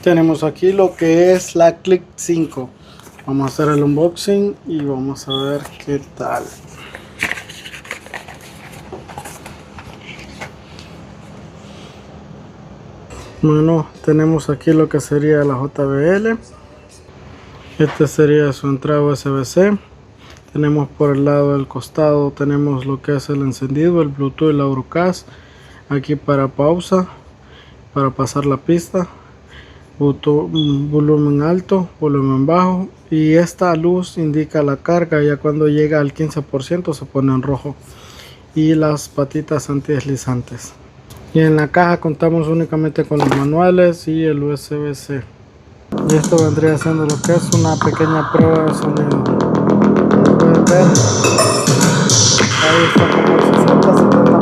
Tenemos aquí lo que es la Click 5. Vamos a hacer el unboxing y vamos a ver qué tal. Bueno, tenemos aquí lo que sería la JBL. Este sería su entrada USB-C. Tenemos por el lado del costado, tenemos lo que es el encendido, el Bluetooth y la Eurocast. Aquí para pausa, para pasar la pista. Volumen alto, volumen bajo, y esta luz indica la carga. Ya cuando llega al 15% se pone en rojo, y las patitas antideslizantes. Y en la caja contamos únicamente con los manuales y el USB-C. Y esto vendría siendo lo que es una pequeña prueba de sonido. Como pueden ver, ahí está como el 60-70%.